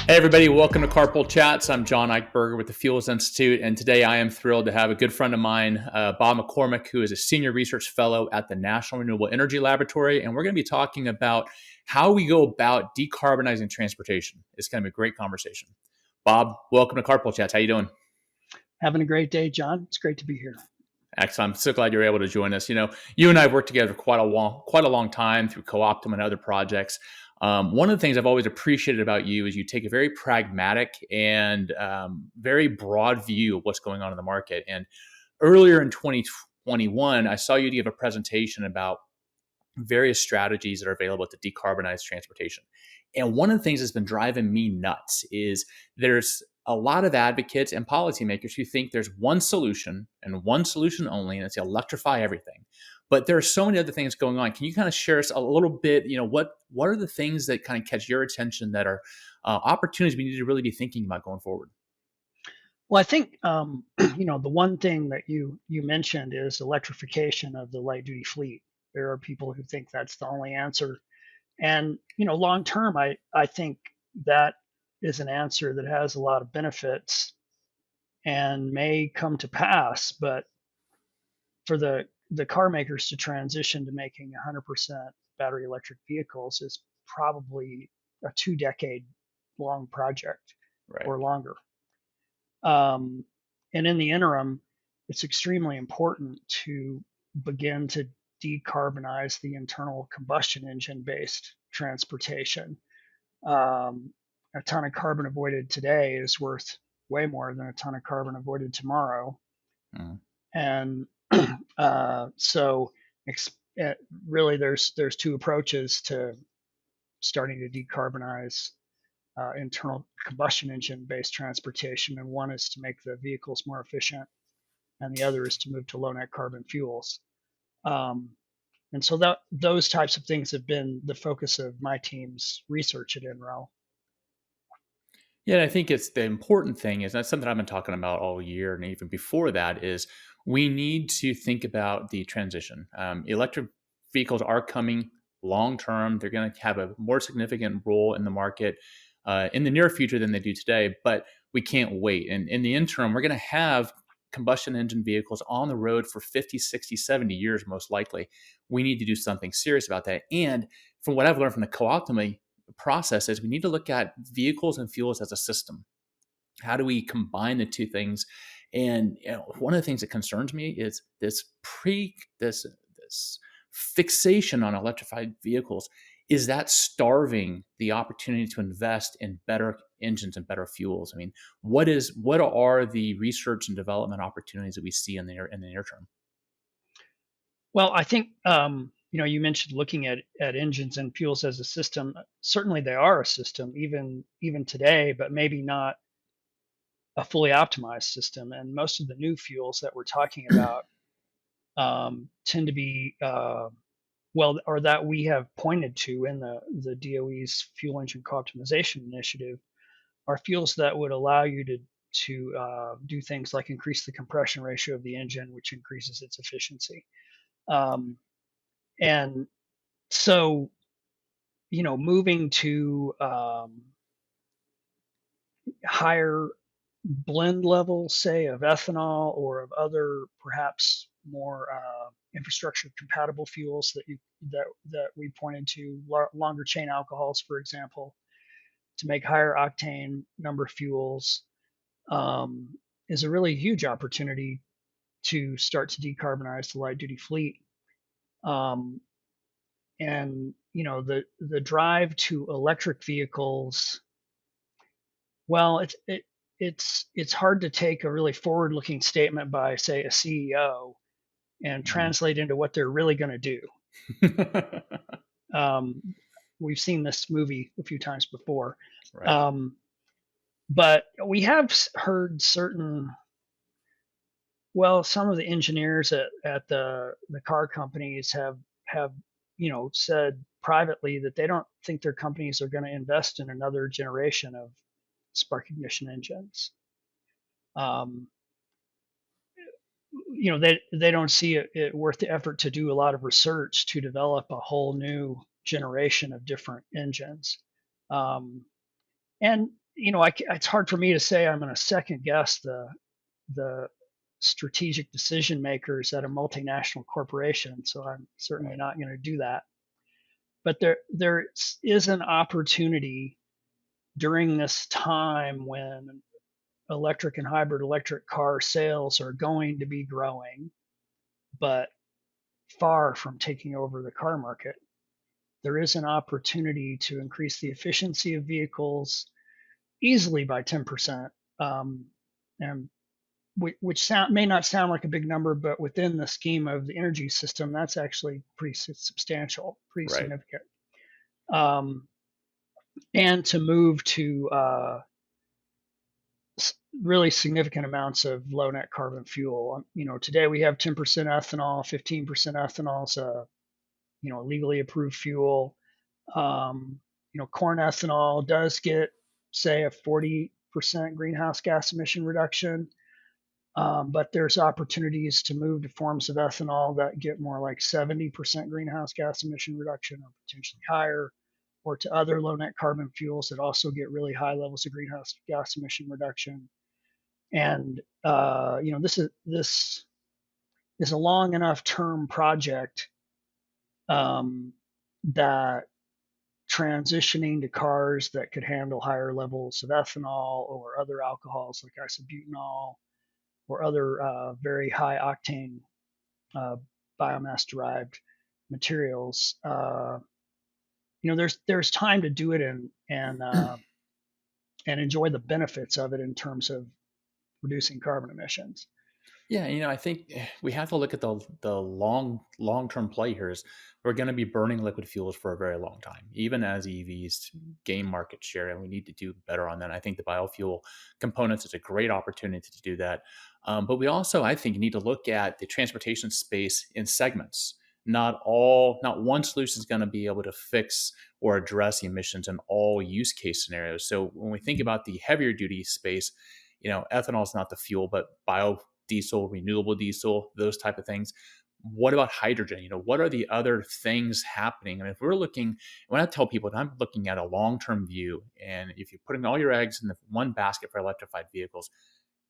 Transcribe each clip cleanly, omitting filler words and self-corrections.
Hey everybody, welcome to Carpool Chats. I'm John Eichberger with the Fuels Institute, and today I am thrilled to have a good friend of mine, Bob McCormick, who is a senior research fellow at the National Renewable Energy Laboratory, and we're going to be talking about how we go about decarbonizing transportation. It's going to be a great conversation. Bob, welcome to Carpool Chats. How you doing? Having a great day, John. It's great to be here. Excellent. I'm so glad you're able to join us. You know, you and I have worked together for quite a long time through Co-Optum and other projects. One of the things I've always appreciated about you is you take a very pragmatic and very broad view of what's going on in the market. And earlier in 2021, I saw you give a presentation about various strategies that are available to decarbonize transportation. And one of the things that's been driving me nuts is there's a lot of advocates and policymakers who think there's one solution and one solution only, and it's electrify everything. But there are so many other things going on. Can you kind of share us a little bit? You know, what are the things that kind of catch your attention that are opportunities we need to really be thinking about going forward? Well, I think the one thing that you mentioned is electrification of the light duty fleet. There are people who think that's the only answer, and long term, I think that is an answer that has a lot of benefits and may come to pass. But for the car makers to transition to making 100% battery electric vehicles is probably a 2-decade long project Right. or longer. And in the interim, it's extremely important to begin to decarbonize the internal combustion engine based transportation. A ton of carbon avoided today is worth way more than a ton of carbon avoided tomorrow. Mm. And so really there's two approaches to starting to decarbonize internal combustion engine based transportation, and one is to make the vehicles more efficient, and the other is to move to low net carbon fuels. Um, and so those types of things have been the focus of my team's research at NREL. Yeah, I think it's the important thing is that's something I've been talking about all year, and even before that is we need to think about the transition. Electric vehicles are coming long term; they're going to have a more significant role in the market in the near future than they do today. But we can't wait, and in the interim, we're going to have combustion engine vehicles on the road for 50, 60, 70 years most likely. We need to do something serious about that. And from what I've learned from the co-optimally process is we need to look at vehicles and fuels as a system. How do we combine the two things? And one of the things that concerns me is this fixation on electrified vehicles. Is that starving the opportunity to invest in better engines and better fuels? I mean, what are the research and development opportunities that we see in the near term? Well, I think you mentioned looking at engines and fuels as a system. Certainly, they are a system even today, but maybe not a fully optimized system. And most of the new fuels that we're talking about tend to be or that we have pointed to in the DOE's fuel engine co-optimization initiative, are fuels that would allow you to do things like increase the compression ratio of the engine, which increases its efficiency. And so, moving to higher blend levels, say, of ethanol or of other perhaps more infrastructure compatible fuels that we pointed to, longer chain alcohols, for example, to make higher octane number fuels, is a really huge opportunity to start to decarbonize the light duty fleet. And the drive to electric vehicles, well, it's hard to take a really forward-looking statement by, say, a CEO and translate into what they're really going to do. We've seen this movie a few times before. Right. But we have heard some of the engineers at the car companies have said privately that they don't think their companies are going to invest in another generation of spark ignition engines. They don't see it worth the effort to do a lot of research to develop a whole new generation of different engines. And it's hard for me to say I'm going to second guess the strategic decision makers at a multinational corporation. So I'm certainly Right. not going to do that. But there is an opportunity during this time when electric and hybrid electric car sales are going to be growing, but far from taking over the car market. There is an opportunity to increase the efficiency of vehicles easily by 10%. And which may not sound like a big number, but within the scheme of the energy system, that's actually pretty substantial, pretty Right. significant. Um, and to move to really significant amounts of low net carbon fuel. Today we have 10% ethanol, 15% ethanol is a legally approved fuel. Corn ethanol does get, say, a 40% greenhouse gas emission reduction. But there's opportunities to move to forms of ethanol that get more like 70% greenhouse gas emission reduction or potentially higher, or to other low net carbon fuels that also get really high levels of greenhouse gas emission reduction. And this is a long enough term project that transitioning to cars that could handle higher levels of ethanol or other alcohols like isobutanol or other very high octane uh, biomass derived materials. There's time to do it and enjoy the benefits of it in terms of reducing carbon emissions. Yeah, I think we have to look at the long term play here. Is we're going to be burning liquid fuels for a very long time, even as EVs gain market share, and we need to do better on that. I think the biofuel components is a great opportunity to do that, but we also, I think, need to look at the transportation space in segments. Not one solution is going to be able to fix or address the emissions in all use case scenarios. So when we think about the heavier duty space, ethanol is not the fuel, but biodiesel, renewable diesel, those type of things. What about hydrogen? What are the other things happening? I mean, if we're looking, when I tell people that I'm looking at a long-term view, and if you're putting all your eggs in the one basket for electrified vehicles,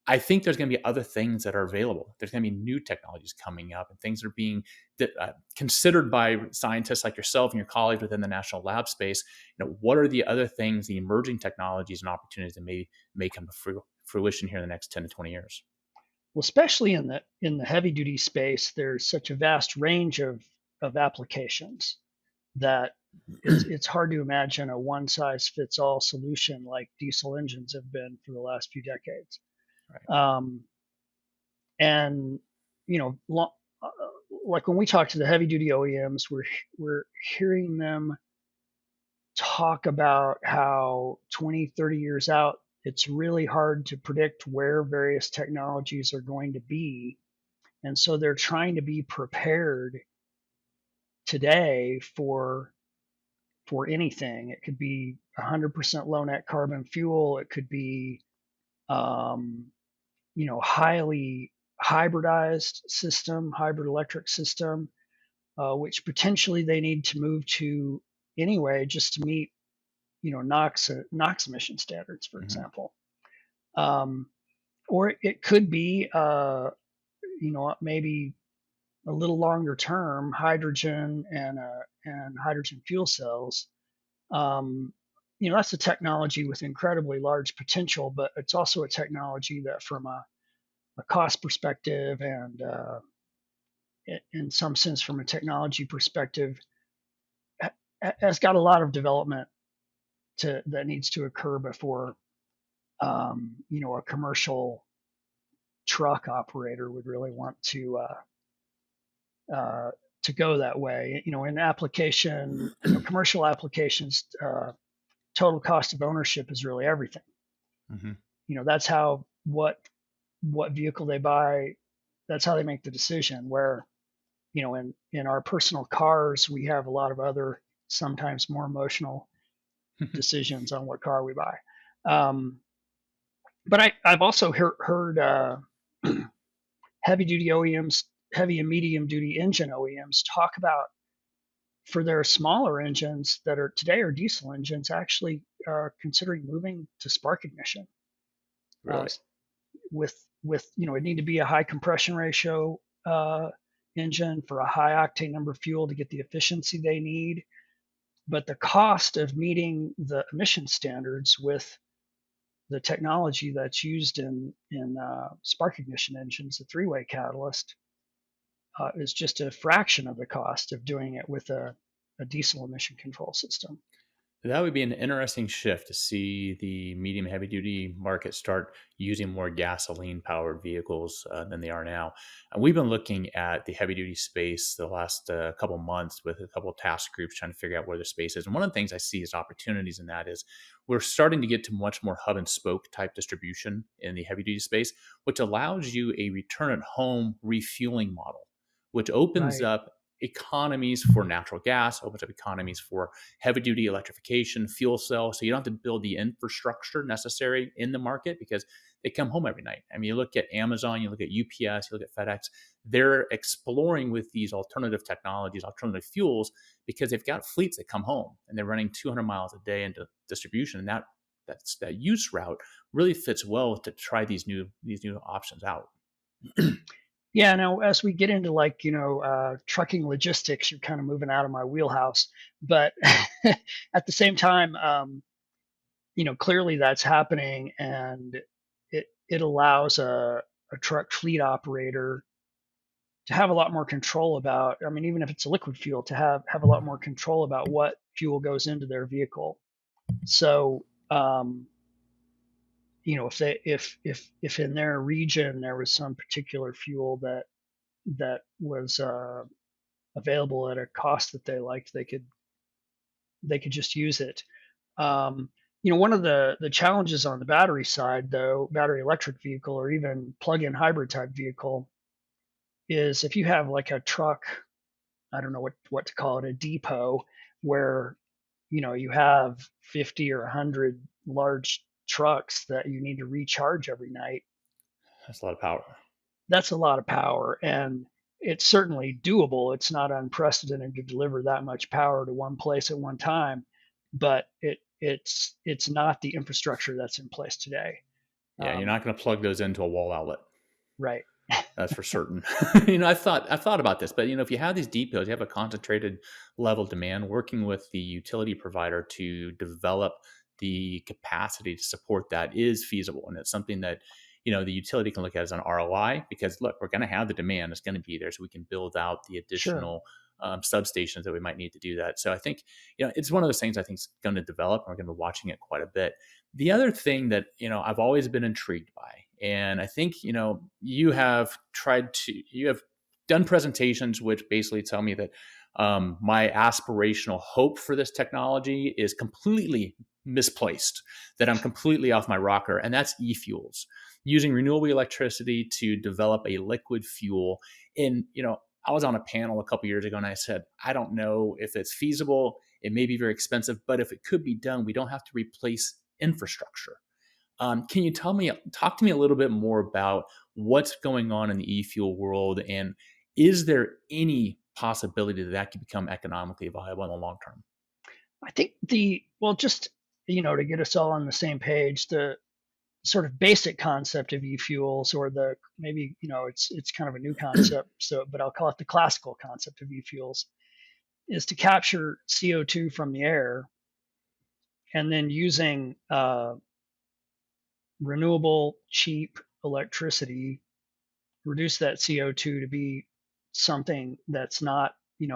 I think there's going to be other things that are available. There's going to be new technologies coming up, and things are being considered by scientists like yourself and your colleagues within the national lab space. What are the other things, the emerging technologies and opportunities that may come to fruition here in the next 10 to 20 years? Well, especially in the heavy duty space, there's such a vast range of applications that it's hard to imagine a one size fits all solution like diesel engines have been for the last few decades. Right. And you know, like when we talk to the heavy duty OEMs, we're hearing them talk about how 20, 30 years out, it's really hard to predict where various technologies are going to be. And so they're trying to be prepared today for anything. It could be 100% low net carbon fuel. It could be highly hybridized system, hybrid electric system, which potentially they need to move to anyway, just to meet, NOx emission standards, for Mm-hmm. example. Or it could be, maybe a little longer term, hydrogen and hydrogen fuel cells. That's a technology with incredibly large potential, but it's also a technology that, from a cost perspective and in some sense from a technology perspective, has got a lot of development that needs to occur before a commercial truck operator would really want to go that way. In application, commercial applications, total cost of ownership is really everything. Mm-hmm. That's how what vehicle they buy, that's how they make the decision. Where in our personal cars, we have a lot of other, sometimes more emotional decisions on what car we buy. But I've also heard heavy duty OEMs, heavy and medium duty engine OEMs talk about, for their smaller engines that are today are diesel engines, actually are considering moving to spark ignition. Uh, Really? with it need to be a high compression ratio engine for a high octane number of fuel to get the efficiency they need. But the cost of meeting the emission standards with the technology that's used in spark ignition engines, the three-way catalyst, is just a fraction of the cost of doing it with a diesel emission control system. That would be an interesting shift to see the medium heavy duty market start using more gasoline powered vehicles than they are now. And we've been looking at the heavy duty space the last couple months with a couple of task groups trying to figure out where the space is. And one of the things I see as opportunities in that is we're starting to get to much more hub and spoke type distribution in the heavy duty space, which allows you a return at home refueling model, which opens Right. up economies for natural gas, opens up economies for heavy duty electrification, fuel cell. So you don't have to build the infrastructure necessary in the market because they come home every night. I mean, you look at Amazon, you look at UPS, you look at FedEx, they're exploring with these alternative technologies, alternative fuels, because they've got fleets that come home and they're running 200 miles a day into distribution. And that use route really fits well to try these new options out. Yeah. Now, as we get into trucking logistics, you're kind of moving out of my wheelhouse. But at the same time, clearly that's happening, and it allows a truck fleet operator to have a lot more control about. I mean, even if it's a liquid fuel, to have a lot more control about what fuel goes into their vehicle. So, if in their region there was some particular fuel that was available at a cost that they liked, they could just use it. One of the challenges on the battery side, though, battery electric vehicle or even plug-in hybrid type vehicle, is if you have like a truck, I don't know what to call it, a depot where you have 50 or 100 large trucks that you need to recharge every night. That's a lot of power. That's a lot of power, and it's certainly doable. It's not unprecedented to deliver that much power to one place at one time, but it's not the infrastructure that's in place today. Yeah, you're Um, not going to plug those into a wall outlet. right. That's for certain. I've thought about this, but if you have these depots, you have a concentrated level demand. Working with the utility provider to develop the capacity to support that is feasible, and it's something that the utility can look at as an ROI because look, we're going to have the demand; it's going to be there, so we can build out the Sure. additional substations that we might need to do that. So I think it's one of those things I think is going to develop, and we're going to be watching it quite a bit. The other thing that I've always been intrigued by, and I think you have done presentations which basically tell me that my aspirational hope for this technology is completely misplaced, that I'm completely off my rocker, and that's e-fuels, using renewable electricity to develop a liquid fuel. And I was on a panel a couple years ago and I said, I don't know if it's feasible. It may be very expensive, but if it could be done, we don't have to replace infrastructure. Can you talk to me a little bit more about what's going on in the e-fuel world, and is there any possibility that that could become economically viable in the long term? I think just to get us all on the same page, the sort of basic concept of e-fuels, or the maybe it's kind of a new concept, but I'll call it the classical concept of e-fuels, is to capture CO2 from the air and then using renewable, cheap electricity, reduce that CO2 to be something that's not,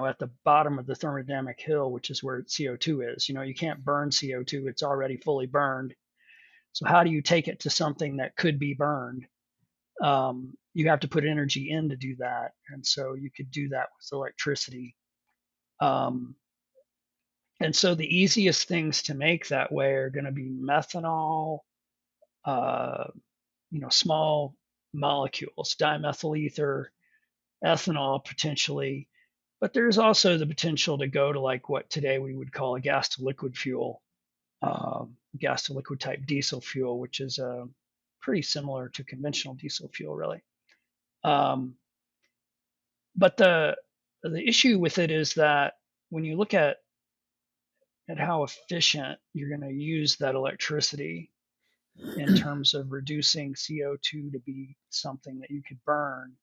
at the bottom of the thermodynamic hill, which is where CO2 is. You can't burn CO2, it's already fully burned. So how do you take it to something that could be burned? You have to put energy in to do that. And so you could do that with electricity. Um, and so the easiest things to make that way are going to be methanol, uh, small molecules, dimethyl ether, ethanol potentially. But there's also the potential to go to like what today we would call a gas to liquid fuel, gas to liquid type diesel fuel, which is pretty similar to conventional diesel fuel, really. Um, but the issue with it is that when you look at at how efficient you're going to use that electricity in terms of reducing CO2 to be something that you could burn,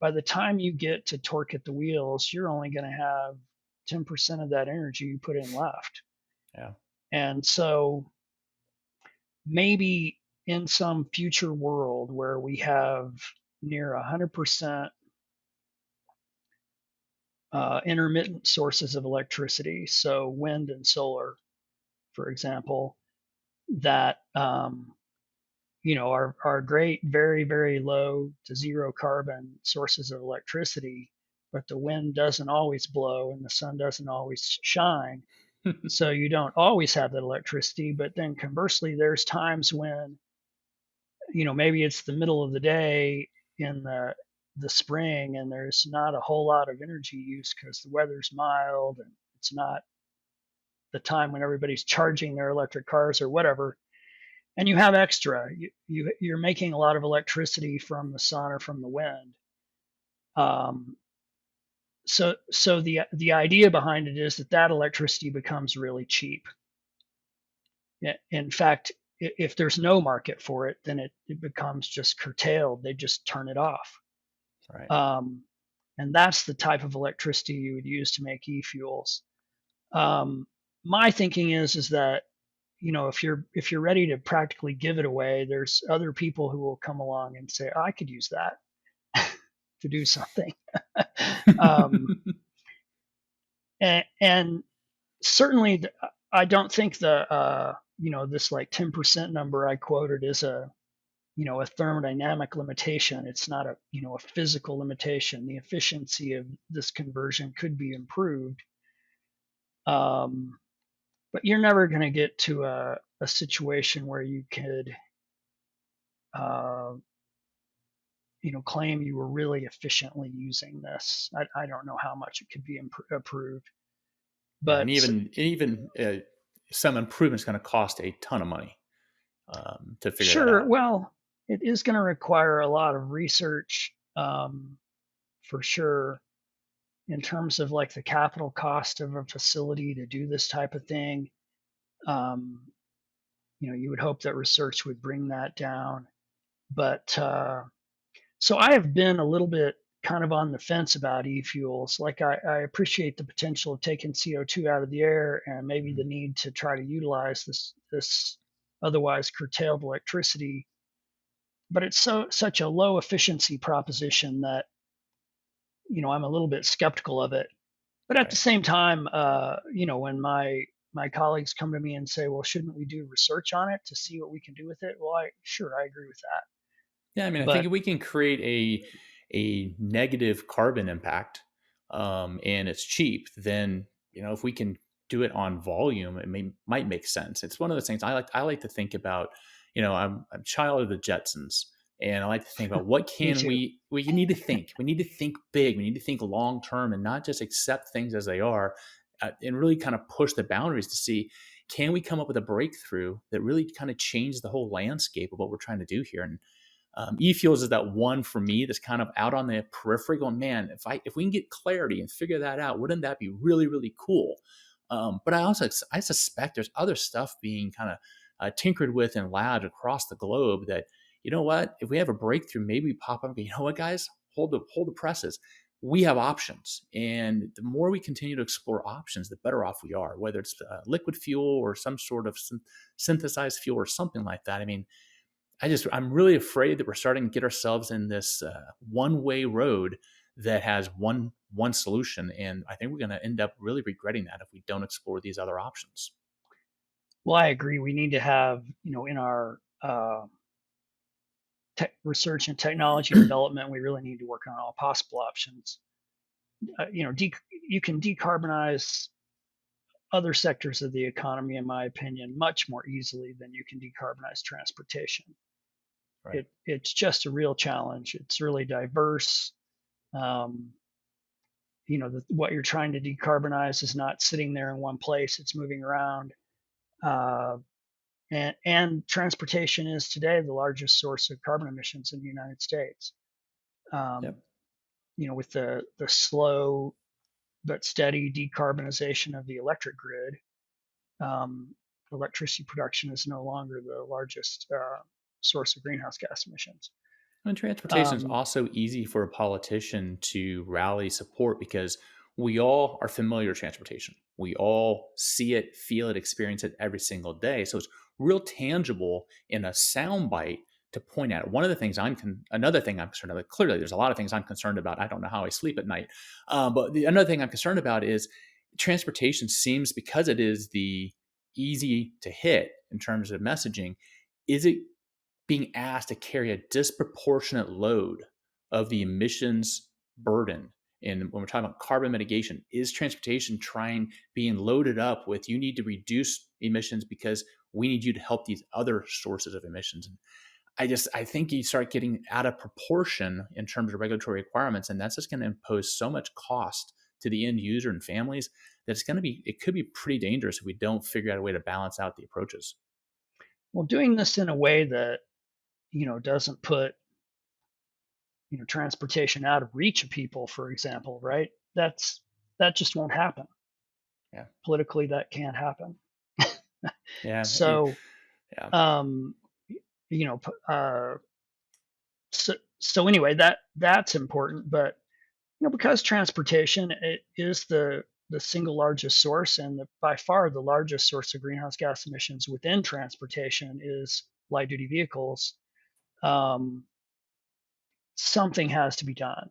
by the time you get to torque at the wheels, you're only going to have 10% of that energy you put in left. Yeah. And so maybe in some future world where we have near 100% intermittent sources of electricity, so wind and solar, for example, that are great, very, very low to zero carbon sources of electricity, but the wind doesn't always blow and the sun doesn't always shine. So you don't always have that electricity. But then conversely, there's times when, maybe it's the middle of the day in the spring and there's not a whole lot of energy use because the weather's mild and it's not the time when everybody's charging their electric cars or whatever, and you have extra. You're making a lot of electricity from the sun or from the wind. Um, so the idea behind it is that that electricity becomes really cheap. In fact, if there's no market for it, then it becomes just curtailed. They just turn it off. Right. Um, and that's the type of electricity you would use to make e-fuels. My thinking is that, if you're ready to practically give it away, there's other people who will come along and say, I could use that to do something. um, and certainly, I don't think this like 10% number I quoted is a thermodynamic limitation. It's not a physical limitation. The efficiency of this conversion could be improved. But you're never going to get to a situation where you could, uh, claim you were really efficiently using this. I don't know how much it could be improved, Yeah, and but even some improvements going to cost a ton of money to figure that sure. out. Well, it is going to require a lot of research, for sure, in terms of like the capital cost of a facility to do this type of thing. Um, you would hope that research would bring that down. But so I have been a little bit kind of on the fence about e-fuels. Like I appreciate the potential of taking CO2 out of the air and maybe the Mhm. need to try to utilize this otherwise curtailed electricity, but it's such a low efficiency proposition that I'm a little bit skeptical of it. But at the Right. same time, when my colleagues come to me and say, "Well, shouldn't we do research on it to see what we can do with it?" Well, I agree with that. Yeah, I mean, I think But if we can create a negative carbon impact, and it's cheap, then if we can do it on volume, might make sense. It's one of those things I like to think about. I'm a child of the Jetsons, and I like to think about what me can too. we need to think. We need to think big. We need to think long term, and not just accept things as they are, and really kind of push the boundaries to see, can we come up with a breakthrough that really kind of changes the whole landscape of what we're trying to do here. And e-fuels is that one for me that's kind of out on the periphery going, man, if we can get clarity and figure that out, wouldn't that be really, really cool? But I suspect there's other stuff being kind of tinkered with in labs across the globe that, what, if we have a breakthrough, maybe we pop up and go, you know what, guys, hold the presses. We have options. And the more we continue to explore options, the better off we are, whether it's liquid fuel or some sort of synthesized fuel or something like that. I mean, I'm really afraid that we're starting to get ourselves in this one way road that has one solution, and I think we're going to end up really regretting that if we don't explore these other options. Well, I agree. We need to have, in our research and technology development, we really need to work on all possible options. You can decarbonize other sectors of the economy, in my opinion, much more easily than you can decarbonize transportation. Right. It's just a real challenge. It's really diverse. Um, what you're trying to decarbonize is not sitting there in one place; it's moving around. Uh, and transportation is today the largest source of carbon emissions in the United States. Yep. Um, with the slow but steady decarbonization of the electric grid, um, electricity production is no longer the largest source of greenhouse gas emissions. And transportation is Um, also easy for a politician to rally support because we all are familiar with transportation. We all see it, feel it, experience it every single day. So it's real tangible in a soundbite to point at. One of the things another thing I'm concerned about. Clearly, there's a lot of things I'm concerned about. I don't know how I sleep at night, another thing I'm concerned about is transportation seems, because it is the easy to hit in terms of messaging. Is it being asked to carry a disproportionate load of the emissions burden? And when we're talking about carbon mitigation, is transportation being loaded up with, you need to reduce emissions because we need you to help these other sources of emissions? And I think you start getting out of proportion in terms of regulatory requirements, and that's just going to impose so much cost to the end user and families that it could be pretty dangerous if we don't figure out a way to balance out the approaches. well, doing this in a way that doesn't put transportation out of reach of people, for example, right? That just won't happen Yeah. politically. That can't happen. Yeah. So, Yeah. um, you know, so anyway, that's important. But because transportation it is the single largest source and by far the largest source of greenhouse gas emissions within transportation is light duty vehicles. Um, Something has to be done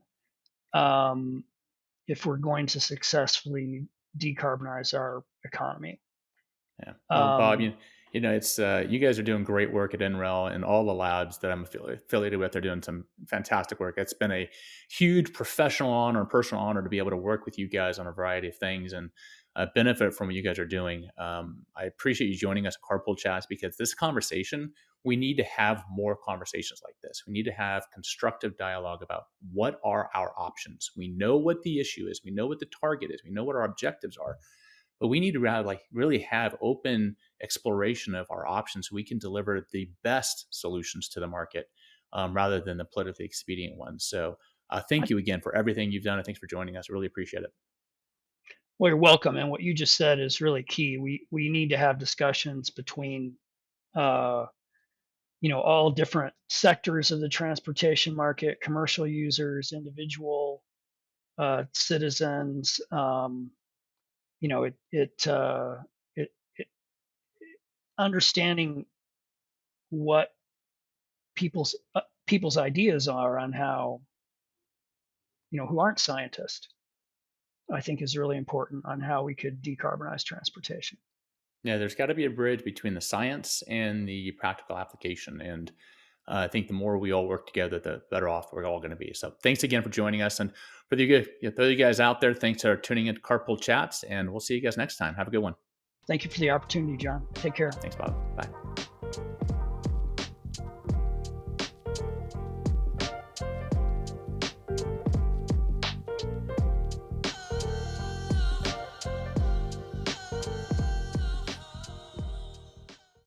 um, if we're going to successfully decarbonize our economy. Yeah. Well, Bob, Um, it's you guys are doing great work at NREL, and all the labs that I'm affiliated with are doing some fantastic work. It's been a huge professional honor and personal honor to be able to work with you guys on a variety of things and benefit from what you guys are doing. I appreciate you joining us at Carpool Chats, because this conversation, we need to have more conversations like this. We need to have constructive dialogue about what are our options. We know what the issue is. We know what the target is. We know what our objectives are, but we need to really have open exploration of our options so we can deliver the best solutions to the market, rather than the politically expedient ones. So thank I, you again for everything you've done, and thanks for joining us. I really appreciate it. well, you're welcome. And what you just said is really key. We need to have discussions between uh, all different sectors of the transportation market, commercial users, individual citizens. You know, it understanding what people's ideas are on how who aren't scientists. I think is really important on how we could decarbonize transportation. Yeah, there's got to be a bridge between the science and the practical application. And I think the more we all work together, the better off we're all going to be. So thanks again for joining us. And for you guys out there, thanks for tuning in to Carpool Chats. And we'll see you guys next time. Have a good one. Thank you for the opportunity, John. Take care. Thanks, Bob. Bye.